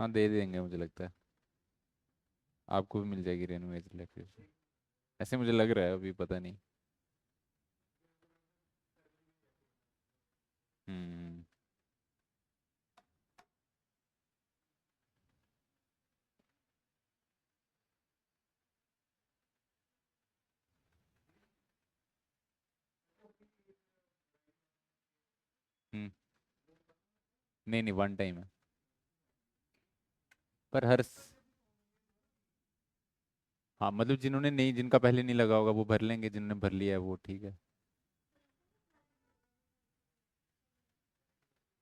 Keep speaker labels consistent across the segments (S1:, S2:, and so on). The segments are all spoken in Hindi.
S1: हाँ दे देंगे मुझे लगता है। आपको भी मिल जाएगी रेनोवेट इलेक्ट्रिसिटी। ऐसे मुझे लग रहा है, अभी पता नहीं। हम्म। हम्म। नहीं नहीं, वन टाइम है। पर हाँ मतलब जिन्होंने नहीं, जिनका पहले नहीं लगा होगा वो भर लेंगे, जिन्होंने भर लिया है वो ठीक है।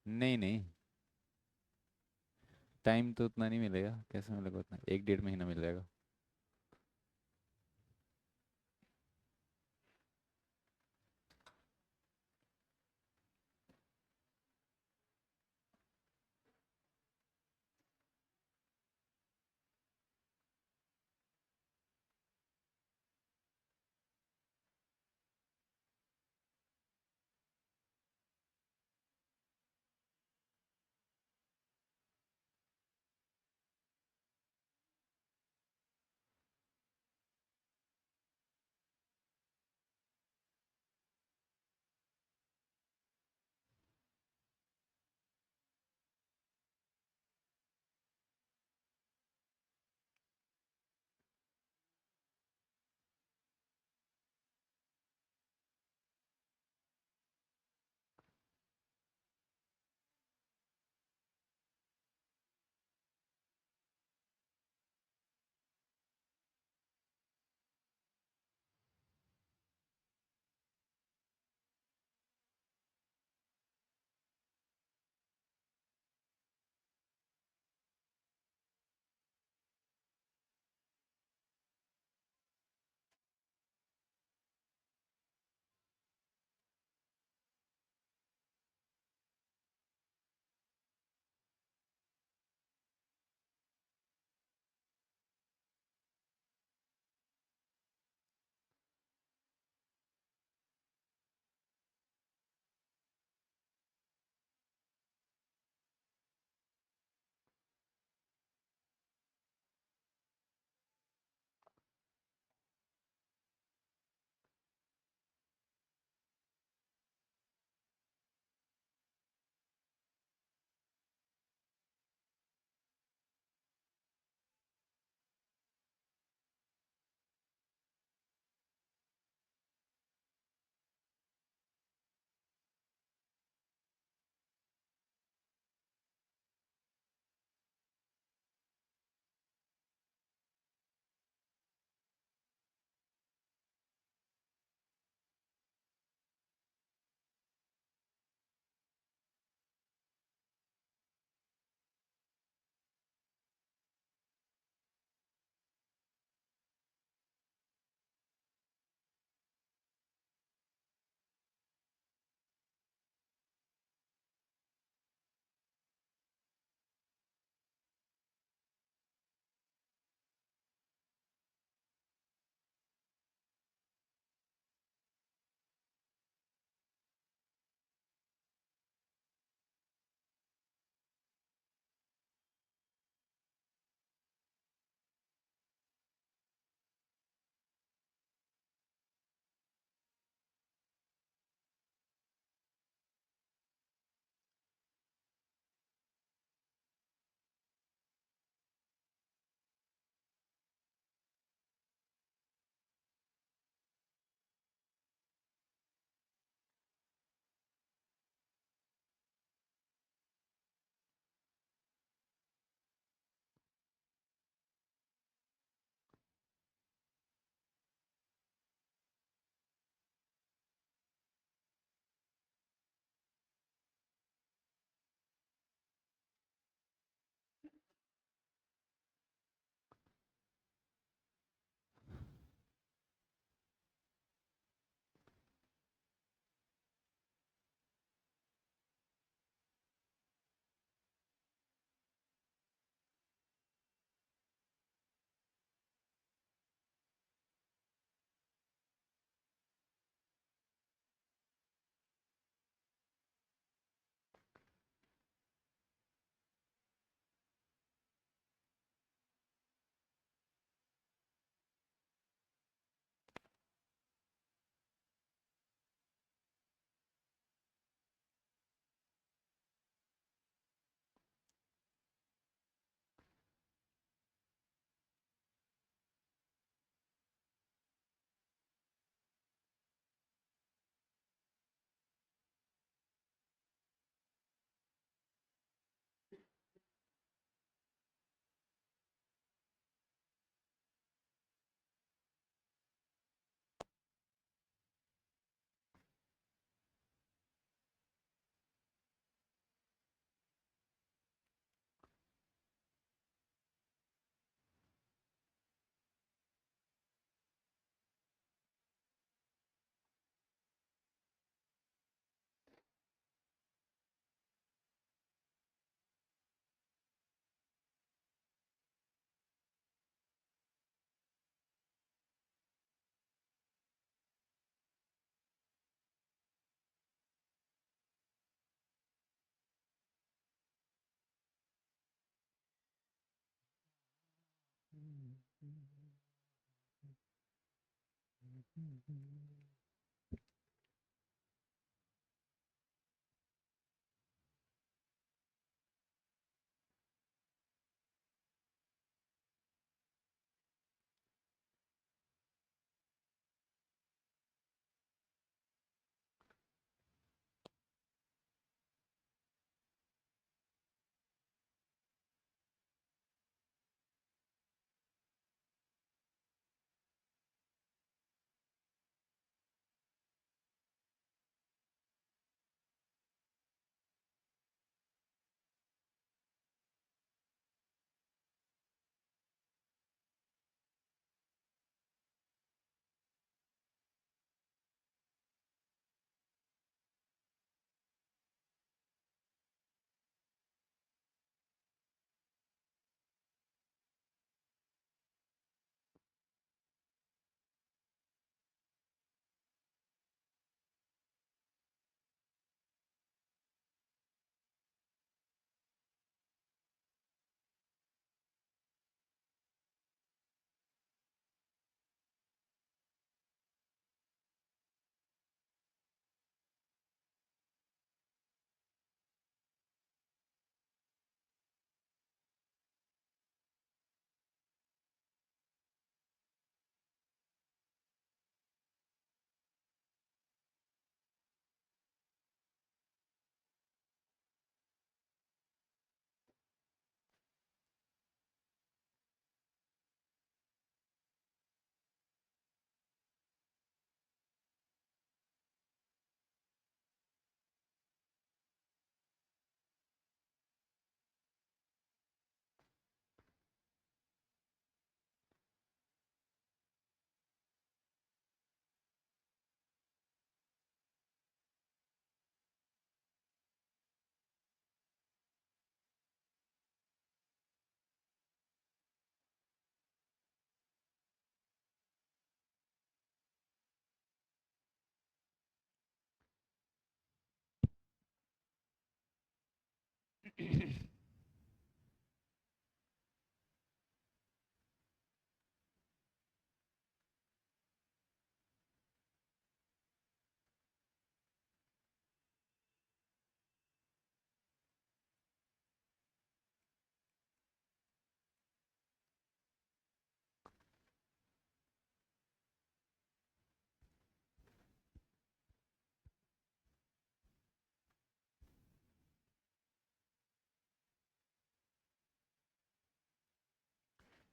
S1: नहीं नहीं, टाइम तो उतना नहीं मिलेगा, कैसे मिलेगा उतना, एक डेढ़ महीना मिल जाएगा।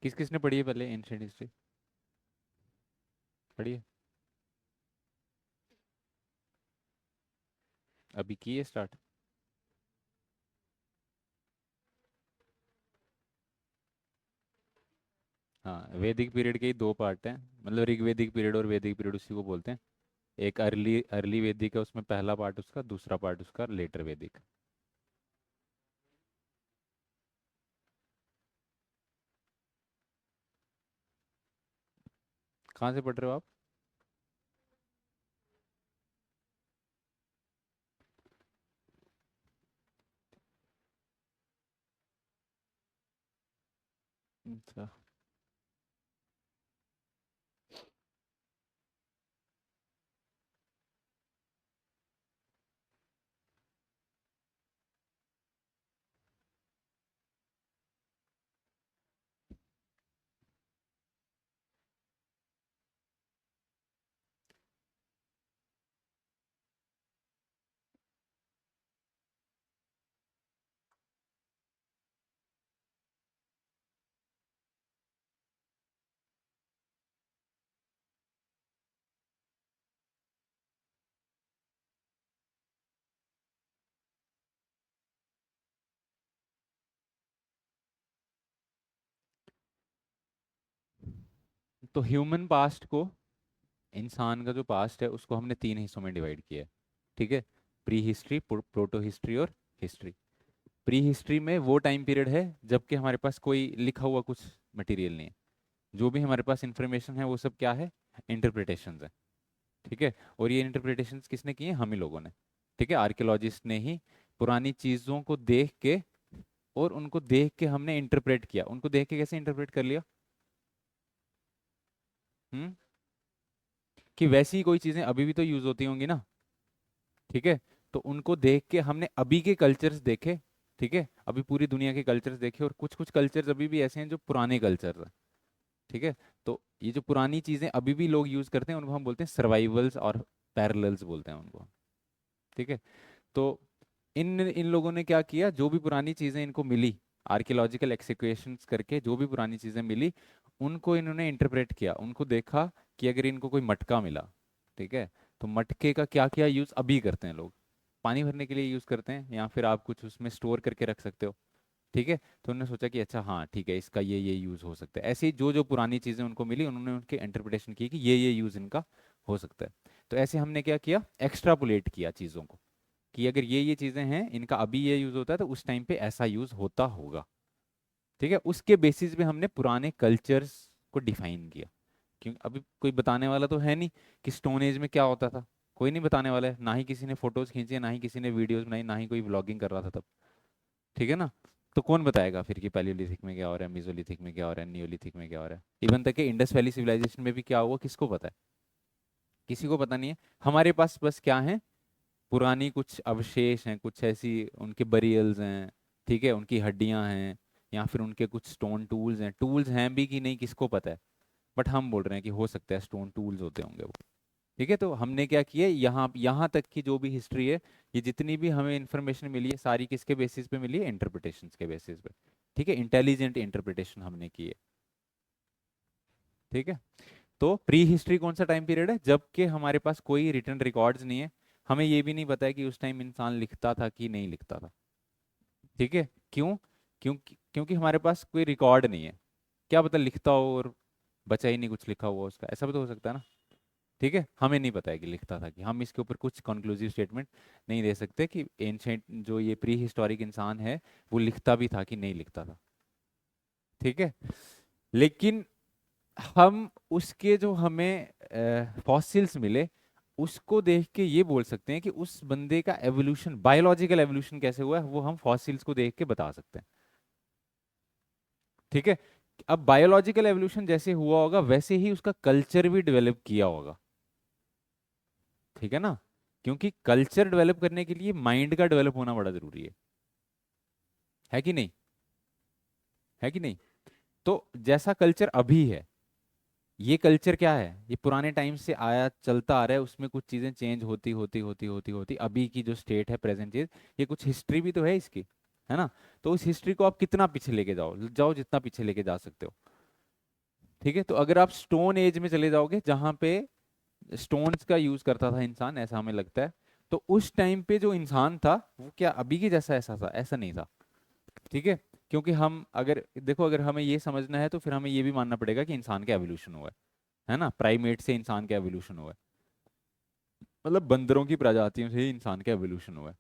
S1: किस किसने पढ़ी है पहले एंशियंट हिस्ट्री? पढ़ी है? अभी की है स्टार्ट? हाँ, वैदिक पीरियड के ही दो पार्ट हैं। मतलब ऋग्वैदिक पीरियड और वैदिक पीरियड उसी को बोलते हैं। एक अर्ली अर्ली वैदिक है, उसमें पहला पार्ट उसका, दूसरा पार्ट उसका लेटर वैदिक। कहाँ से पढ़ रहे हो आप? अच्छा। तो ह्यूमन पास्ट को, इंसान का जो पास्ट है उसको हमने तीन हिस्सों में डिवाइड किया है। ठीक है? प्री हिस्ट्री, प्रोटो हिस्ट्री और हिस्ट्री। प्री हिस्ट्री में वो टाइम पीरियड है जबकि हमारे पास कोई लिखा हुआ कुछ मटेरियल नहीं है। जो भी हमारे पास इंफॉर्मेशन है वो सब क्या है? इंटरप्रिटेशंस है। ठीक है? और ये इंटरप्रिटेशंस किसने किए? हम ही लोगों ने। ठीक है? आर्कियोलॉजिस्ट ने ही पुरानी चीज़ों को देख के, और उनको देख के हमने इंटरप्रेट किया। उनको देख के कैसे इंटरप्रेट कर लिया? हम्म, कि वैसी ही कोई चीजें अभी भी तो यूज होती होंगी ना। ठीक है, तो उनको देख के हमने अभी के कल्चर्स देखे। ठीक है, अभी पूरी दुनिया के कल्चर्स देखे, और कुछ कुछ कल्चर्स अभी भी ऐसे हैं जो पुराने कल्चर हैं। ठीक है, तो ये जो पुरानी चीजें अभी भी लोग यूज करते हैं उनको हम बोलते हैं सर्वाइवल्स और पैरेलल्स बोलते हैं उनको। ठीक है, तो इन इन लोगों ने क्या किया, जो भी पुरानी चीजें इनको मिली, आर्कियोलॉजिकल एक्सकेवेशंस करके जो भी पुरानी चीजें मिली, उनको इन्होंने इंटरप्रेट किया। उनको देखा कि अगर इनको कोई मटका मिला, ठीक है, तो मटके का क्या क्या यूज अभी करते हैं लोग। पानी भरने के लिए यूज करते हैं, या फिर आप कुछ उसमें स्टोर करके रख सकते हो। ठीक है, तो उन्होंने सोचा कि अच्छा हाँ ठीक है, इसका ये यूज हो सकता है। ऐसे ही जो जो पुरानी चीजें उनको मिली, उन्होंने उनके इंटरप्रिटेशन की कि ये यूज इनका हो सकता है। तो ऐसे हमने क्या किया, एक्स्ट्रापोलेट किया चीजों को, कि अगर ये चीजें हैं, इनका अभी ये यूज होता है, तो उस टाइम पे ऐसा यूज होता होगा। ठीक है, उसके बेसिस पे हमने पुराने कल्चर्स को डिफाइन किया। क्योंकि अभी कोई बताने वाला तो है नहीं कि स्टोन एज में क्या होता था। कोई नहीं बताने वाला है, ना ही किसी ने फोटोज खींचे, ना ही किसी ने वीडियोज बनाई, ना ही कोई व्लॉगिंग कर रहा था तब। ठीक है ना, तो कौन बताएगा फिर कि पैलियोलिथिक में क्या हो रहा है, मेसोलिथिक में क्या हो रहा है, नियोलिथिक में क्या हो रहा है। इवन तक कि इंडस वैली सिविलाइजेशन में भी क्या हुआ, किसको पता है? किसी को पता नहीं है। हमारे पास बस क्या है, पुरानी कुछ अवशेष हैं, कुछ ऐसी उनके बरियल्स हैं। ठीक है, उनकी हड्डियां हैं, या फिर उनके कुछ स्टोन टूल्स हैं। टूल्स हैं भी कि नहीं किसको पता है, बट हम बोल रहे हैं कि हो सकता है स्टोन टूल्स होते होंगे वो। ठीक है, तो हमने क्या किया, यहाँ यहाँ तक की जो भी हिस्ट्री है, ये जितनी भी हमें इंफॉर्मेशन मिली है, सारी किसके बेसिस पे मिली है, इंटरप्रिटेशन के बेसिस पे। ठीक है, इंटेलिजेंट इंटरप्रिटेशन हमने की है। ठीक है, तो प्री हिस्ट्री कौन सा टाइम पीरियड है, जबकि हमारे पास कोई रिटर्न रिकॉर्ड्स नहीं है। हमें ये भी नहीं पता है कि उस टाइम इंसान लिखता था कि नहीं लिखता था। ठीक है, क्यों? क्योंकि हमारे पास कोई रिकॉर्ड नहीं है। क्या पता लिखता हो और बचा ही नहीं कुछ लिखा हुआ उसका, ऐसा भी तो हो सकता है ना। ठीक है, हमें नहीं पता है कि लिखता था कि, हम इसके ऊपर कुछ कंक्लूसिव स्टेटमेंट नहीं दे सकते कि एंशेंट जो ये प्री हिस्टोरिक इंसान है, वो लिखता भी था कि नहीं लिखता था। ठीक है, लेकिन हम उसके जो हमें फॉसिल्स मिले, उसको देख के ये बोल सकते हैं कि उस बंदे का एवोल्यूशन, बायोलॉजिकल एवोल्यूशन कैसे हुआ है, वो हम फॉसिल्स को देख के बता सकते हैं। ठीक है, अब बायोलॉजिकल एवोल्यूशन जैसे हुआ होगा, वैसे ही उसका कल्चर भी डेवलप किया होगा। ठीक है ना, क्योंकि कल्चर डेवलप करने के लिए माइंड का डेवलप होना बड़ा जरूरी है कि नहीं? है कि नहीं? तो जैसा कल्चर अभी है, ये कल्चर क्या है, ये पुराने टाइम से आया चलता आ रहा है, उसमें कुछ चीजें चेंज होती होती होती होती होती अभी की जो स्टेट है, प्रेजेंट चीज, ये कुछ हिस्ट्री भी तो है इसकी, है ना। तो उस हिस्ट्री को आप कितना पीछे लेके जाओ जाओ, जितना पीछे लेके जा सकते हो। ठीक है, तो अगर आप स्टोन एज में चले जाओगे, जहाँ पे स्टोन्स का यूज करता था इंसान, ऐसा हमें लगता है, तो उस टाइम पे जो इंसान था, वो क्या अभी के जैसा ऐसा था? ऐसा नहीं था। ठीक है, क्योंकि हम अगर देखो, अगर हमें ये समझना है, तो फिर हमें ये भी मानना पड़ेगा कि इंसान का एवोल्यूशन हुआ है ना, प्राइमेट से इंसान का एवोल्यूशन हुआ है, मतलब बंदरों की प्रजातियों से ही इंसान का एवोल्यूशन हुआ है।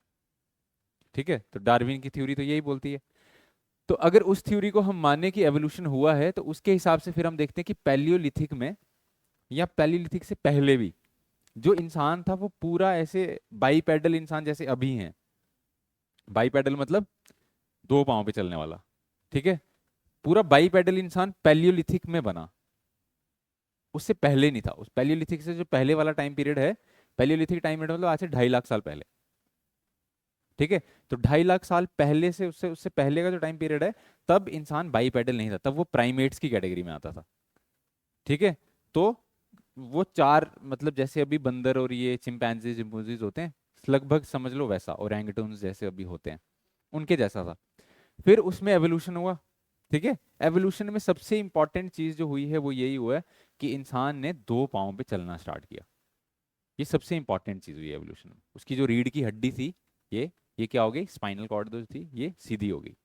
S1: ठीक है, तो डार्विन की थ्योरी तो यही बोलती है। तो अगर उस थ्योरी को हम माने कि एवोल्यूशन हुआ है, तो उसके हिसाब से फिर हम देखते हैं कि पैलियोलिथिक में, या पैलियोलिथिक से पहले भी, जो इंसान था वो पूरा ऐसे बाईपेडल इंसान जैसे अभी हैं। बाईपेडल मतलब दो पांव पे चलने वाला। ठीक है, पूरा बाईपेडल इंसान पैलियोलिथिक में बना, उससे पहले नहीं था। उस पैलियोलिथिक से जो पहले वाला टाइम पीरियड है, पैलियोलिथिक टाइम पीरियड मतलब आज से 2.5 लाख साल पहले। ठीक है, तो 2.5 लाख साल पहले से, उससे उससे पहले का जो टाइम पीरियड है, तब इंसान बाईपेडल नहीं था, तब वो प्राइमेट्स की कैटेगरी में आता था। ठीक है, तो वो चार, मतलब जैसे अभी बंदर और ये चिंपैंजी चिंपैंजीज होते हैं, लगभग समझ लो वैसा, ओरंगुटन्स जैसे अभी होते हैं, उनके जैसा था। फिर उसमें एवोल्यूशन हुआ। ठीक है, एवोल्यूशन में सबसे इंपॉर्टेंट चीज जो हुई है, वो यही हुआ है कि इंसान ने दो पाँव पे चलना स्टार्ट किया। ये सबसे इंपॉर्टेंट चीज हुई है एवोल्यूशन में। उसकी जो रीढ़ की हड्डी थी, ये क्या हो गई, स्पाइनल कॉर्ड जो थी ये सीधी हो गई।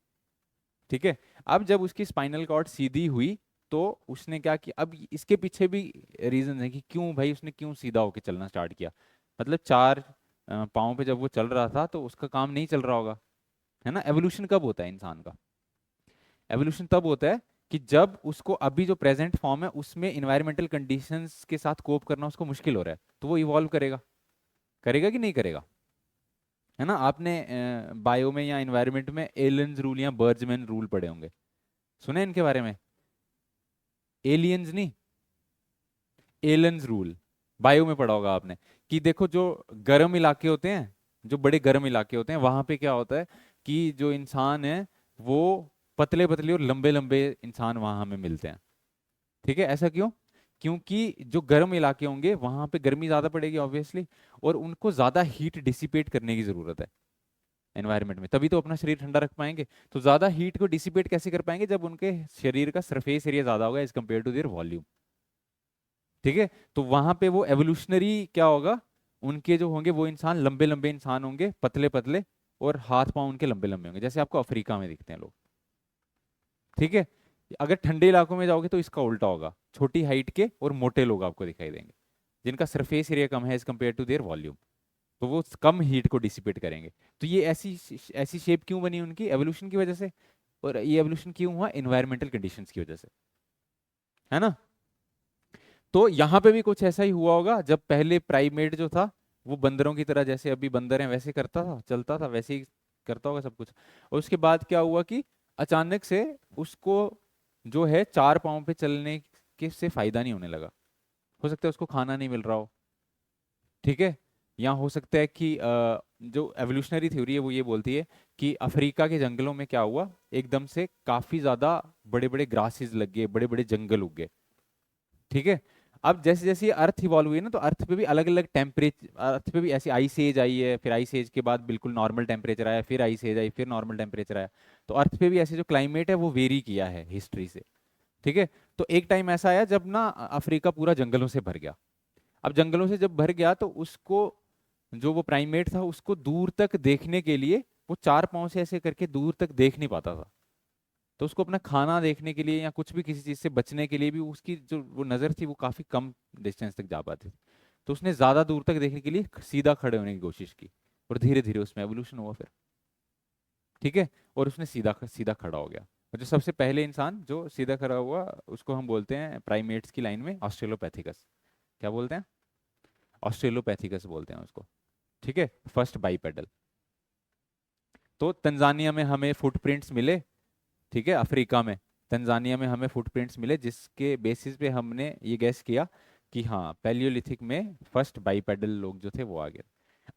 S1: ठीक है, अब जब उसकी स्पाइनल कॉर्ड सीधी हुई, तो उसने क्या किया, अब इसके पीछे भी रीजन है कि क्यों भाई उसने क्यों सीधा होके चलना स्टार्ट किया। मतलब चार पाँव पे जब वो चल रहा था, तो उसका काम नहीं चल रहा होगा, है ना। एवोल्यूशन कब होता है इंसान का? एवोल्यूशन तब होता है कि जब उसको अभी जो प्रेजेंट फॉर्म है, उसमें इन्वायरमेंटल कंडीशंस के साथ कोप करना उसको मुश्किल हो रहा है, तो वो इवॉल्व करेगा। करेगा कि नहीं करेगा? है ना, आपने बायो में या इन्वायरमेंट में एलियंस रूल या बर्जमैन रूल पढ़े होंगे, सुने इनके बारे में? एलियंस नहीं, एलन्स रूल, बायो में पढ़ा होगा आपने, कि देखो जो गर्म इलाके होते हैं, जो बड़े गर्म इलाके होते हैं, वहां पे क्या होता है कि जो इंसान है वो पतले पतले और लंबे लंबे इंसान वहां हमें मिलते हैं। ठीक है, ऐसा क्यों? क्योंकि जो गर्म इलाके होंगे वहां पे गर्मी ज्यादा पड़ेगी ऑब्वियसली, और उनको ज्यादा हीट डिसिपेट करने की जरूरत है एनवायरनमेंट में, तभी तो अपना शरीर ठंडा रख पाएंगे। तो ज्यादा हीट को डिसिपेट कैसे कर पाएंगे? जब उनके शरीर का सरफेस एरिया ज्यादा होगा as compared to their volume. ठीक है, तो वहां पे वो एवोल्यूशनरी क्या होगा, उनके जो होंगे वो इंसान लंबे लंबे इंसान होंगे, पतले पतले, और हाथ पांव उनके लंबे लंबे होंगे, जैसे आपको अफ्रीका में दिखते हैं लोग। ठीक है, अगर ठंडे इलाकों में जाओगे तो इसका उल्टा होगा, छोटी हाइट के और मोटे लोग आपको दिखाई देंगे, जिनका सरफेस एरिया कम है as compared to their volume, तो वो कम हीट को डिसिपेट करेंगे। तो ये ऐसी ऐसी शेप क्यों बनी उनकी? एवोल्यूशन की वजह से। और ये एवोल्यूशन क्यों हुआ? इन्वायरमेंटल कंडीशंस की वजह से, है ना? तो यहाँ पे भी कुछ ऐसा ही हुआ होगा, जब पहले प्राइमेट जो था वो बंदरों की तरह, जैसे अभी बंदर हैं वैसे करता था, चलता था वैसे ही करता होगा सब कुछ। और उसके बाद क्या हुआ कि अचानक से उसको जो है चार पाँव पे चलने के से फायदा नहीं होने लगा। हो सकता है उसको खाना नहीं मिल रहा हो। ठीक है, या हो सकता है कि जो एवोल्यूशनरी थ्योरी है वो ये बोलती है कि अफ्रीका के जंगलों में क्या हुआ, एकदम से काफी ज्यादा बड़े बड़े ग्रासेस लग गए, बड़े बड़े जंगल उग गए। ठीक है, अब जैसे जैसे ये अर्थ इवॉल्व हुई है ना, तो अर्थ पे भी अलग अलग टेम्परेचर, अर्थ पे भी ऐसी आइस एज आई है, फिर आइस एज के बाद बिल्कुल नॉर्मल टेम्परेचर आया, फिर आइस एज आई, फिर नॉर्मल टेम्परेचर आया। तो अर्थ पे भी ऐसे जो क्लाइमेट है वो वेरी किया है हिस्ट्री से। ठीक है, तो एक टाइम ऐसा आया जब ना अफ्रीका पूरा जंगलों से भर गया। अब जंगलों से जब भर गया तो उसको, जो वो प्राइमेट था उसको दूर तक देखने के लिए, वो चार पांव से ऐसे करके दूर तक देख नहीं पाता था। तो उसको अपना खाना देखने के लिए या कुछ भी किसी चीज से बचने के लिए भी उसकी जो वो नजर थी वो काफी कम डिस्टेंस तक जा पाती थी। तो उसने ज्यादा दूर तक देखने के लिए सीधा खड़े होने की कोशिश की, और धीरे धीरे उसमें एवोल्यूशन हुआ फिर। ठीक है, और उसने सीधा सीधा खड़ा हो गया। और जो सबसे पहले इंसान जो सीधा खड़ा हुआ उसको हम बोलते हैं प्राइमेट्स की लाइन में ऑस्ट्रेलोपैथिकस। क्या बोलते हैं? ऑस्ट्रेलोपैथिकस बोलते हैं उसको। ठीक है, फर्स्ट बाइपेडल। तो तंजानिया में हमें फुटप्रिंट्स मिले। ठीक है, अफ्रीका में तंजानिया में हमें फुटप्रिंट्स मिले, जिसके बेसिस पे हमने ये गैस किया कि हाँ पैलियोलिथिक में फर्स्ट बाइपेडल लोग जो थे वो आ गए।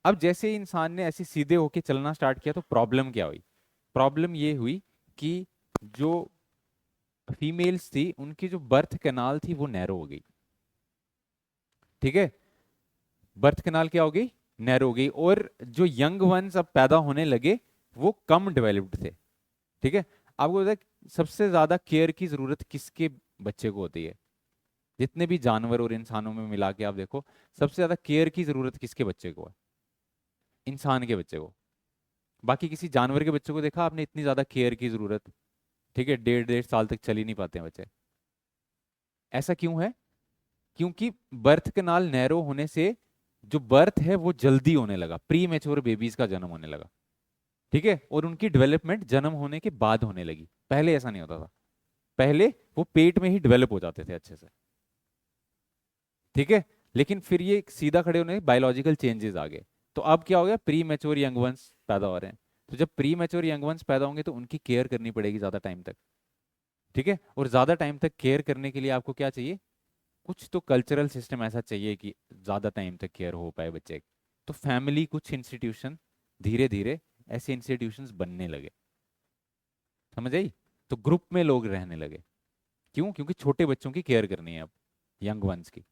S1: अब जैसे ही इंसान ने ऐसे सीधे होके चलना स्टार्ट किया तो प्रॉब्लम क्या हुई? प्रॉब्लम ये हुई कि जो फीमेल्स थी उनकी जो बर्थ कैनाल थी वो नैरो हो गई। ठीक है, बर्थ कैनाल क्या हो गई? नैरो हो गई, और जो यंग वंस अब पैदा होने लगे वो कम डेवलप्ड थे। ठीक है, आपको पता है सबसे ज्यादा केयर की जरूरत किसके बच्चे को होती है? जितने भी जानवर और इंसानों में मिला के आप देखो, सबसे ज्यादा केयर की जरूरत किसके बच्चे को है? इंसान के बच्चे को। बाकी किसी जानवर के बच्चे को देखा आपने इतनी ज्यादा केयर की जरूरत? ठीक है, डेढ़ डेढ़ साल तक चल ही नहीं पाते हैं बच्चे। ऐसा क्यों है? क्योंकि बर्थ कैनाल नैरो होने से जो बर्थ है वो जल्दी होने लगा, प्री मेच्योर बेबीज का जन्म होने लगा। ठीक है, और उनकी डेवलपमेंट जन्म होने के बाद होने लगी, पहले ऐसा नहीं होता था। पहले वो पेट में ही डेवलप हो जाते थे अच्छे से। ठीक है, लेकिन फिर ये सीधा खड़े होने बायोलॉजिकल चेंजेस आ गए। तो अब क्या हो गया? प्री मैच्योर यंग वंस पैदा हो रहे हैं। तो जब प्री मैच्योर यंग वंस पैदा होंगे तो उनकी केयर करनी पड़ेगी ज्यादा टाइम तक। ठीक है, और ज्यादा टाइम तक केयर करने के लिए आपको क्या चाहिए? कुछ तो कल्चरल सिस्टम ऐसा चाहिए कि ज्यादा टाइम तक केयर हो पाए बच्चे की। तो फैमिली कुछ इंस्टीट्यूशन, धीरे धीरे ऐसे इंस्टीट्यूशंस बनने लगे। समझ आई? तो ग्रुप में लोग रहने लगे। क्यों? क्योंकि छोटे बच्चों की केयर करनी है अब, यंग वंस की।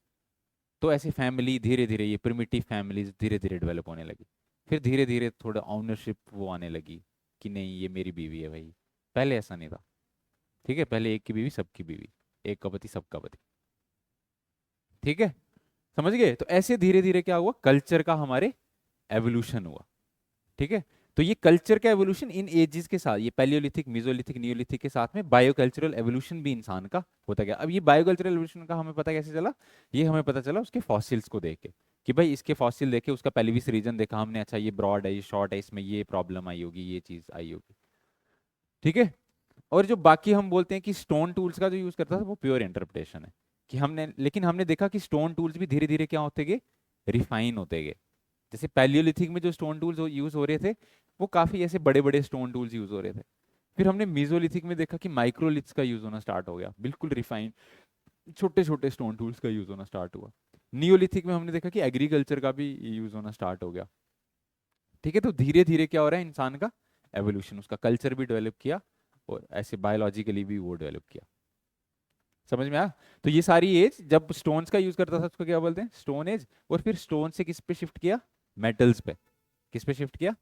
S1: तो ऐसी फैमिली धीरे धीरे, ये प्रिमिटिव फैमिलीज धीरे धीरे डेवलप होने लगी। फिर धीरे धीरे थोड़ा ऑनरशिप वो आने लगी कि नहीं ये मेरी बीवी है भाई। पहले ऐसा नहीं था। ठीक है, पहले एक की बीवी सबकी बीवी, एक का पति सबका पति। ठीक है, समझ गए? तो ऐसे धीरे धीरे क्या हुआ, कल्चर का हमारे एवोल्यूशन हुआ। ठीक है, तो ये कल्चर का एवोल्यूशन इन एजेस के साथ, ये पैलियोलिथिक, मेसोलिथिक, नियोलिथिक के साथ में बायोकल्चरल एवोल्यूशन भी इंसान का होता गया। अब ये बायोकल्चरल एवोल्यूशन का हमें पता कैसे चला? ये हमें पता चला उसके फॉसिल्स को देख के, कि भाई इसके फॉसिल देखे, उसका पेल्विस रीजन देखा हमने, अच्छा ये ब्रॉड है, ये शॉर्ट है, इसमें ये प्रॉब्लम आई होगी, ये चीज आई होगी। ठीक है, और जो बाकी हम बोलते हैं कि स्टोन टूल्स का जो यूज करता था वो प्योर इंटरप्रिटेशन है, कि हमने, लेकिन हमने देखा कि स्टोन टूल्स भी धीरे धीरे क्या होते गए, रिफाइन होते गए। जैसे पैलियोलिथिक में जो स्टोन टूल्स यूज हो रहे थे वो काफी ऐसे बड़े बड़े स्टोन टूल्स यूज हो रहे थे। फिर हमने मीजोलिथिक में देखा कि माइक्रोलिथ्स का यूज होना स्टार्ट हो गया, बिल्कुल रिफाइन छोटे छोटे स्टोन टूल्स का यूज होना स्टार्ट हुआ। नियोलिथिक में हमने देखा कि एग्रीकल्चर का भी यूज होना स्टार्ट हो गया। ठीक है, तो धीरे धीरे क्या हो रहा है, इंसान का एवोल्यूशन, उसका कल्चर भी डेवलप किया और ऐसे बायोलॉजिकली भी वो डेवलप किया। समझ में आया? तो ये सारी एज जब स्टोन्स का यूज करता था उसको क्या बोलते हैं, स्टोन एज। और फिर स्टोन से किस पे शिफ्ट किया, मेटल्स पे। किस पे शिफ्ट किया,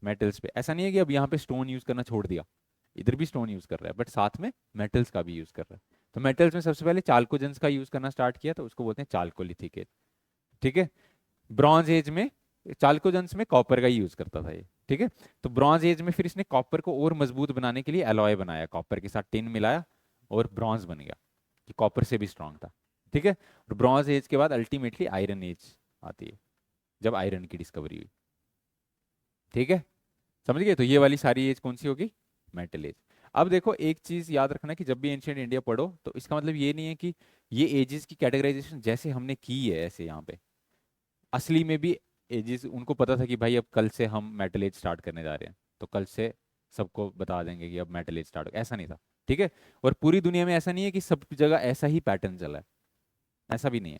S1: मेटल्स पे। ऐसा नहीं है कि अब यहाँ पे स्टोन यूज करना छोड़ दिया, इधर भी स्टोन यूज कर रहा है, बट साथ में मेटल्स का भी यूज कर रहा है। तो मेटल्स में सबसे पहले चाल्कोजेंस का यूज करना स्टार्ट किया, तो उसको बोलते हैं चाल्कोलिथिक एज। ठीक है, ब्रॉन्ज एज में चाल्कोजेंस में कॉपर का ही यूज करता था ये। ठीक है, तो ब्रॉन्ज एज में फिर इसने कॉपर को और मजबूत बनाने के लिए एलॉय बनाया, कॉपर के साथ टिन मिलाया और ब्रॉन्ज बन गया, कि कॉपर से भी स्ट्रांग था। ठीक है, और ब्रॉन्ज एज के बाद अल्टीमेटली आयरन एज आती है, जब आयरन की डिस्कवरी हुई। ठीक है, समझ गए? तो ये वाली सारी एज कौन सी होगी, मेटल एज। अब देखो एक चीज याद रखना कि जब भी एंशियंट इंडिया पढ़ो तो इसका मतलब ये नहीं है कि ये एजेस की कैटेगराइजेशन जैसे हमने की है ऐसे यहाँ पे, असली में भी एजेस उनको पता था कि भाई अब कल से हम मेटल एज स्टार्ट करने जा रहे हैं, तो कल से सबको बता देंगे कि अब मेटल एज स्टार्ट हो, ऐसा नहीं था। ठीक है, और पूरी दुनिया में ऐसा नहीं है कि सब जगह ऐसा ही पैटर्न चला है, ऐसा भी नहीं है।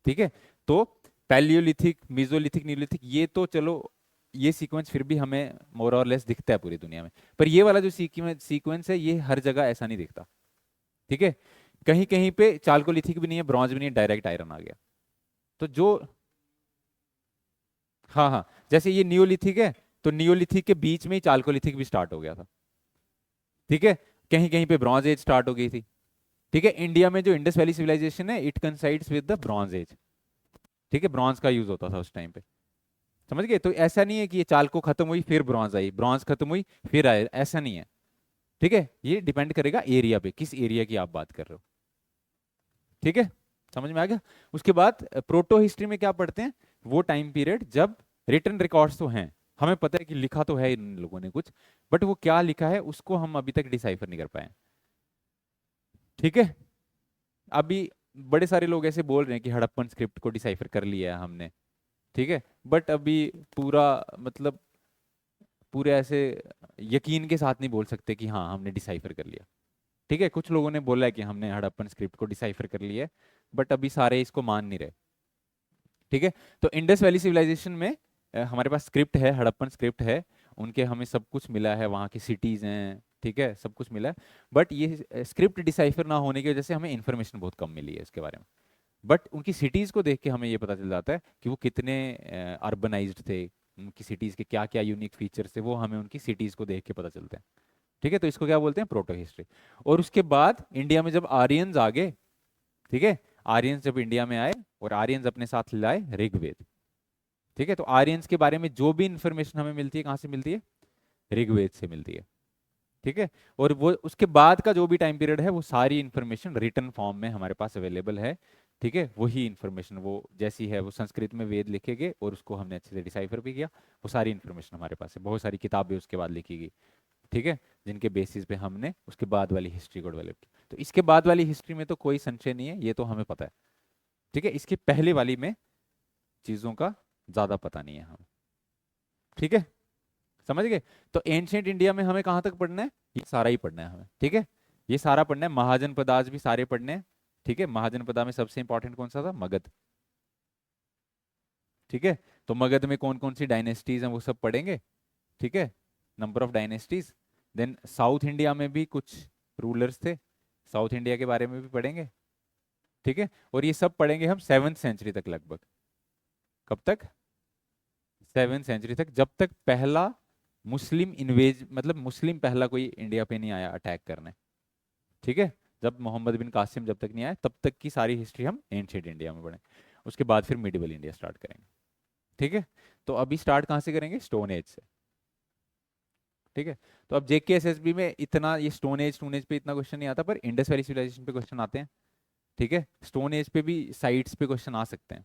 S1: ठीक है, तो पैलियोलिथिक, मीजोलिथिक, न्यूलिथिक, ये तो चलो ये सीक्वेंस फिर भी हमें मोर और लेस दिखता है पूरी दुनिया में, पर ये वाला जो सीक्वेंस है ये हर जगह ऐसा नहीं दिखता। ठीक है, कहीं कहीं पे चाल्कोलिथिक भी नहीं है, ब्रॉन्ज भी नहीं है, डायरेक्ट आयरन आ गया। तो जो, हाँ हाँ, जैसे ये नियोलिथिक है, तो नियोलिथिक के बीच में ही चाल्कोलिथिक भी स्टार्ट हो गया था। ठीक है, कहीं कहीं पे ब्रॉन्ज एज स्टार्ट हो गई थी। ठीक है, इंडिया में जो इंडस वैली सिविलाइजेशन है it coincides with the bronze age. ठीक है, ब्रॉन्ज का यूज होता था उस टाइम पे। समझ गए? तो ऐसा नहीं है कि ये चालको खत्म हुई फिर ब्रॉन्ज आई, ब्रॉन्ज खत्म हुई फिर आए, ऐसा नहीं है। ठीक है, ये डिपेंड करेगा एरिया पे, किस एरिया की आप बात कर रहे हो। ठीक है, समझ में आ गया? उसके बाद प्रोटो हिस्ट्री में क्या पढ़ते हैं, वो टाइम पीरियड जब रिटर्न रिकॉर्ड्स तो हैं, हमें पता है कि लिखा तो है इन लोगों ने कुछ, बट वो क्या लिखा है उसको हम अभी तक डिसाइफर नहीं कर पाए। ठीक है, अभी बड़े सारे लोग ऐसे बोल रहे हैं कि हड़प्पन स्क्रिप्ट को डिसाइफर कर लिया है हमने। ठीक है, बट अभी पूरा मतलब पूरे ऐसे यकीन के साथ नहीं बोल सकते कि हाँ हमने डिसाइफर कर लिया। ठीक है, कुछ लोगों ने बोला है कि हमने हड़प्पन स्क्रिप्ट को डिसाइफर कर लिया है, बट अभी सारे इसको मान नहीं रहे। ठीक है, तो इंडस वैली सिविलाइजेशन में हमारे पास स्क्रिप्ट है, हड़प्पन स्क्रिप्ट है, उनके हमें सब कुछ मिला है, वहाँ की सिटीज हैं, ठीक है, सब कुछ मिला है। बट ये स्क्रिप्ट डिसाइफर ना होने की वजह से हमें इंफॉर्मेशन बहुत कम मिली है इसके बारे में। बट उनकी सिटीज को देख के हमें ये पता चल जाता है कि वो कितने अर्बनाइज्ड थे, उनकी सिटीज के क्या क्या यूनिक फीचर्स थे, वो हमें उनकी सिटीज को देख के पता चलते हैं। ठीक है, तो इसको क्या बोलते हैं, प्रोटो हिस्ट्री। और उसके बाद इंडिया में जब आर्यंस आ गए, ठीक है, आर्यंस जब इंडिया में आए और आर्यंस अपने साथ लाए ऋग्वेद। ठीक है, तो आर्यंस के बारे में जो भी इंफॉर्मेशन हमें मिलती है कहाँ से मिलती है, ऋग्वेद से मिलती है। ठीक है, और वो उसके बाद का जो भी टाइम पीरियड है वो सारी इंफॉर्मेशन रिटर्न फॉर्म में हमारे पास अवेलेबल है। ठीक है, वही इंफॉर्मेशन वो जैसी है वो संस्कृत में वेद लिखे गए और उसको हमने अच्छे से डिसाइफर भी किया, वो सारी इंफॉर्मेशन हमारे पास है, बहुत सारी किताबें उसके बाद लिखी गई। ठीक है, जिनके बेसिस पे हमने उसके बाद वाली हिस्ट्री को डेवलप किया। तो इसके बाद वाली हिस्ट्री में तो कोई संशय नहीं है, ये तो हमें पता है। ठीक है, इसके पहले वाली में चीजों का ज्यादा पता नहीं है हमें। ठीक है, समझ गए? तो एंशियंट इंडिया में हमें कहाँ तक पढ़ना है, ये सारा ही पढ़ना है हमें। ठीक है, ये सारा पढ़ना है, महाजनपदास भी सारे पढ़ने हैं। ठीक है, महाजनपदा में सबसे इंपॉर्टेंट कौन सा था, मगध। ठीक है, तो मगध में कौन कौन सी डायनेस्टीज हैं वो सब पढ़ेंगे। ठीक है, number of dynasties. Then south India में भी कुछ रूलर्स थे, साउथ इंडिया के बारे में भी पढ़ेंगे। ठीक है, और ये सब पढ़ेंगे हम 7th सेंचुरी तक लगभग। कब तक, 7th सेंचुरी तक, जब तक पहला मुस्लिम इन्वेज मतलब मुस्लिम पहला कोई इंडिया पे नहीं आया अटैक करने। ठीक है, जब मोहम्मद बिन कासिम जब तक नहीं आया तब तक की सारी हिस्ट्री हम एंशिएंट इंडिया में पढ़ें। उसके बाद फिर मिडिवल इंडिया स्टार्ट करेंगे। ठीक है, तो अभी स्टार्ट कहाँ से करेंगे, स्टोन एज से। ठीक है, तो अब जेके एसएसबी में इतना ये स्टोन एज पे इतना क्वेश्चन नहीं आता, पर इंडस वैली सिविलाइजेशन पे क्वेश्चन आते हैं। ठीक है, स्टोन एज पे भी साइट्स पे क्वेश्चन आ सकते हैं,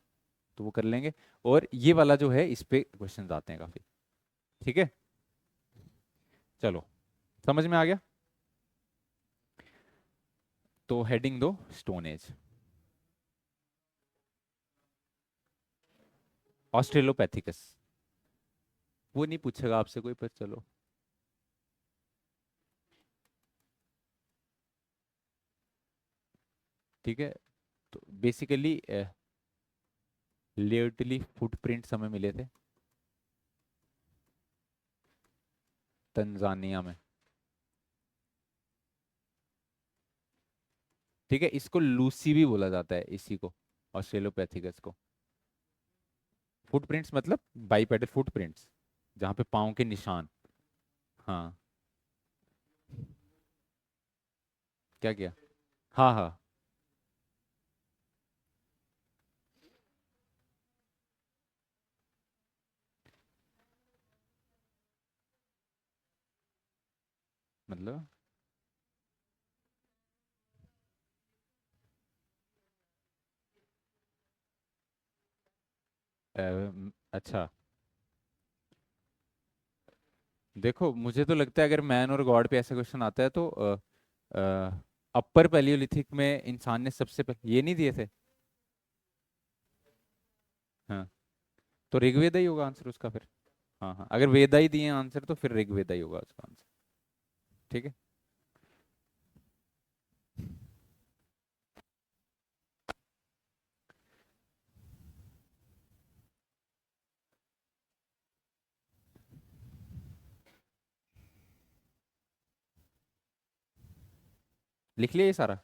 S1: तो वो कर लेंगे। और ये वाला जो है इस पे क्वेश्चन आते हैं काफी। ठीक है, चलो, समझ में आ गया? तो हेडिंग दो, स्टोन एज, ऑस्ट्रेलोपैथिकस। वो नहीं पूछेगा आपसे कोई, पर चलो। ठीक है। तो बेसिकली लेटली फुटप्रिंट्स हमें मिले थे तंजानिया में। ठीक है, इसको लूसी भी बोला जाता है, इसी को, ऑस्ट्रेलोपैथिकस को। फुटप्रिंट्स मतलब बाईपेडल फुटप्रिंट्स, जहाँ पे पाँव के निशान। हाँ। क्या किया? हाँ हाँ। मतलब अच्छा, देखो मुझे तो लगता है अगर मैन और गॉड पे ऐसा क्वेश्चन आता है तो अपर पैलियोलिथिक में इंसान ने सबसे पहले ये नहीं दिए थे। हाँ, तो ऋग्वेदा ही होगा आंसर उसका फिर। हाँ हाँ, अगर वेदा ही दिए आंसर तो फिर ऋग्वेदा ही होगा उसका आंसर। ठीक है। लिख लिया ये सारा?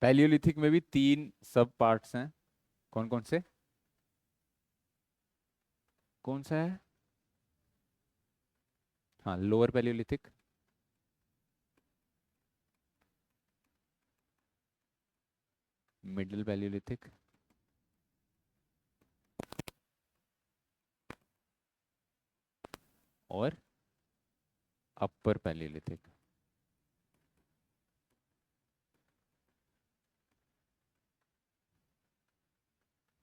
S1: पैलियोलिथिक में भी तीन सब पार्ट्स हैं। कौन कौन से? कौन सा है? हाँ, लोअर पैलियोलिथिक, मिडिल पैलियोलिथिक, और अपर पैलियोलिथिक।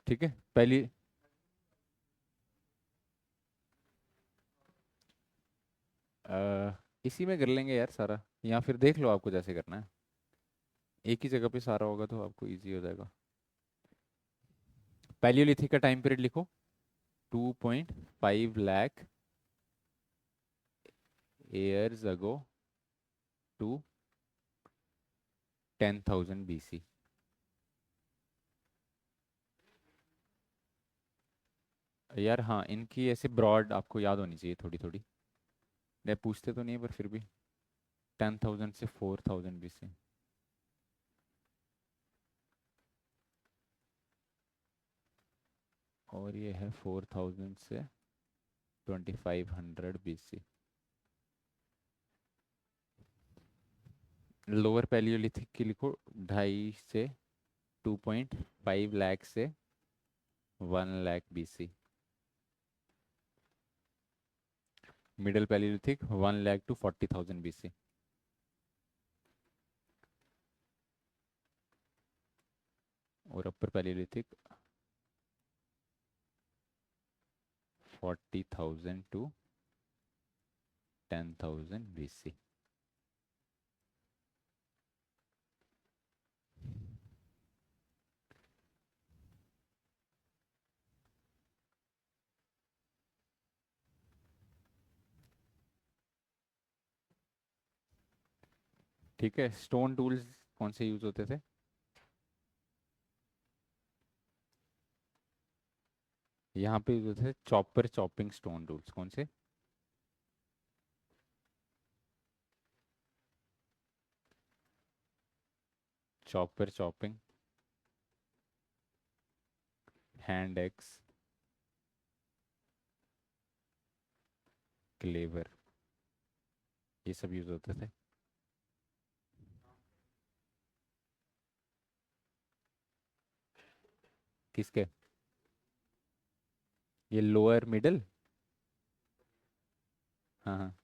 S1: ठीक है। पहली इसी में कर लेंगे यार सारा, या फिर देख लो आपको जैसे करना है। एक ही जगह पे सारा होगा तो आपको इजी हो जाएगा। पैलियोलिथिक का टाइम पीरियड लिखो, 2.5 lakh years ago to 10,000 BC। यार हाँ, इनकी ऐसे ब्रॉड आपको याद होनी चाहिए थोड़ी थोड़ी। मैं पूछते तो नहीं है पर फिर भी, 10,000 से 4,000 BC। और ये है 4,000 से 2,500 BC। लोअर पैलियोलिथिक की लिखो, 2.5 से 1 lakh BC। Middle Palaeolithic 1 lakh to 40,000 BC। और अपर पैलियोलिथिक 40,000 to 10,000 BC। ठीक है। स्टोन टूल्स कौन से यूज होते थे? यहाँ पे यूज होते थे चॉपर चॉपिंग स्टोन टूल्स। कौन से? Chopper chopping, hand axe, clever, ये सब यूज होते थे। किसके? ये लोअर मिडिल। हाँ हाँ।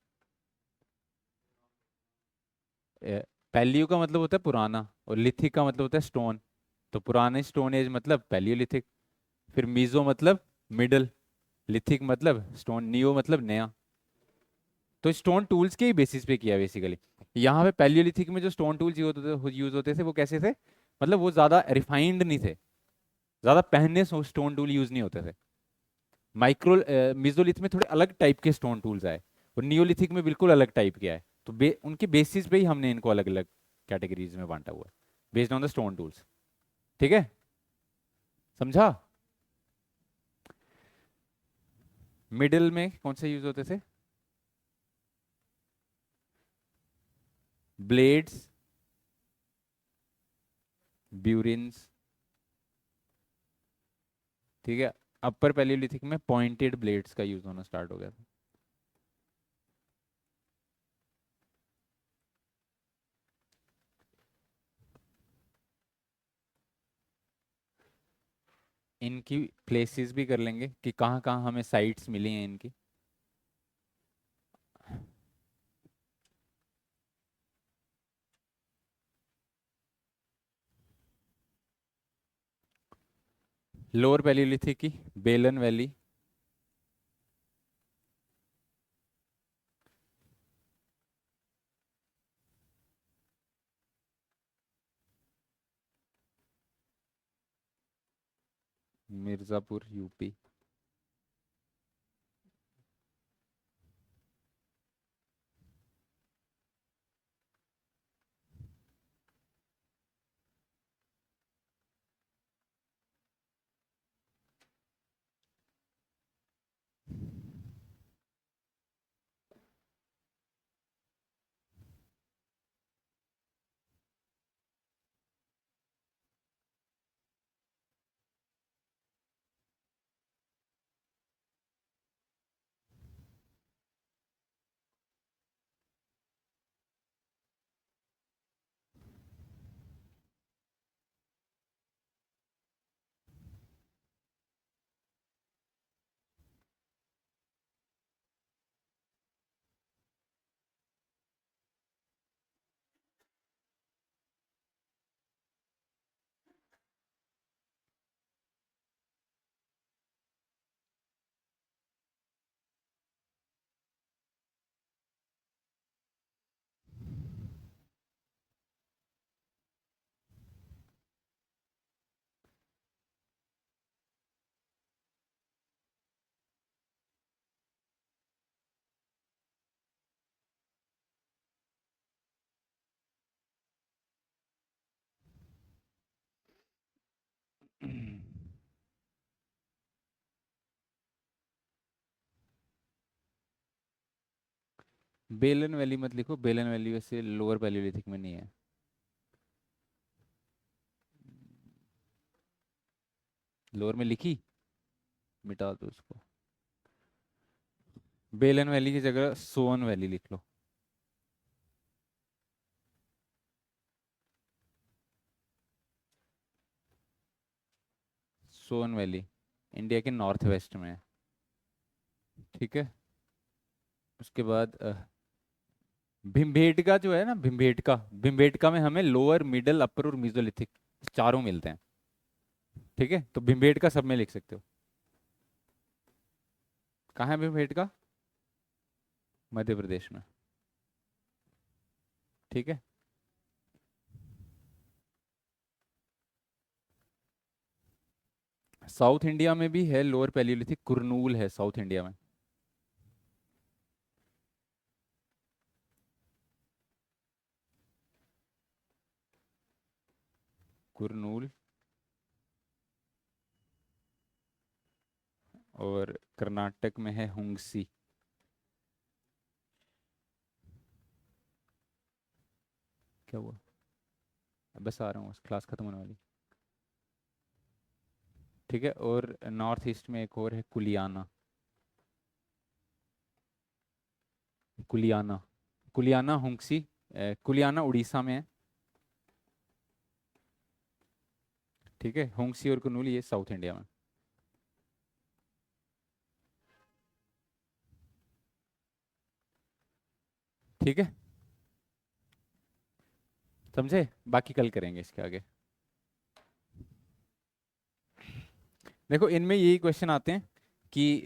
S1: पैलियो का मतलब होता है पुराना, और लिथिक का मतलब होता है स्टोन। तो पुराने स्टोन एज मतलब पैलियोलिथिक, फिर मीजो मतलब मिडल, लिथिक मतलब स्टोन, नियो मतलब नया। तो स्टोन टूल्स के ही बेसिस पे किया बेसिकली। यहाँ पे पैलियोलिथिक में जो स्टोन टूल्स यूज होते थे वो कैसे थे, मतलब वो ज़्यादा रिफाइंड नहीं थे, ज़्यादा पहनने स्टोन टूल यूज नहीं होते थे। माइक्रो मिजोलिथ में थोड़े अलग टाइप के स्टोन टूल्स आए, और नियोलिथिक में बिल्कुल अलग टाइप के आए। तो उनके बेसिस पे ही हमने इनको अलग अलग कैटेगरीज में बांटा हुआ है, based on the stone tools. ठीक है, समझा? मिडिल में कौन से यूज होते थे? ब्लेड्स, ब्यूरिन्स। ठीक है। अपर पैलियोलिथिक में पॉइंटेड ब्लेड्स का यूज होना स्टार्ट हो गया था। इनकी प्लेसेस भी कर लेंगे कि कहाँ कहाँ हमें साइट्स मिली हैं इनकी। लोअर पैलियोलिथिक की बेलन वैली, मिर्जापुर यूपी। बेलन वैली मत लिखो, बेलन वैली वैसे लोअर पैलियोलिथिक में नहीं है। लोअर में लिखी, मिटा दो उसको। बेलन वैली की जगह सोन वैली लिख लो। सोन वैली इंडिया के नॉर्थ वेस्ट में है। ठीक है। उसके बाद भिमबेटका जो है ना, भिमबेटका, भिमबेटका में हमें लोअर मिडल अपर और मीजोलिथिक चारों मिलते हैं। ठीक है, तो भिमबेटका सब में लिख सकते हो। कहाँ है भिमबेटका? मध्य प्रदेश में। ठीक है। साउथ इंडिया में भी है लोअर पैलियोलिथिक, कुरनूल है साउथ इंडिया में। कुरनूल, और कर्नाटक में है हुंगसी। क्या हुआ? बस आ रहा हूँ, क्लास खत्म होने वाली। ठीक है, और नॉर्थ ईस्ट में एक और है कुलियाना। कुलियाना, कुलियाना हुंगसी, कुलियाना उड़ीसा में है। ठीक है, हुंगसी और कुनूल ये साउथ इंडिया में। ठीक है, समझे? बाकी कल करेंगे इसके आगे। देखो इनमें यही क्वेश्चन आते हैं कि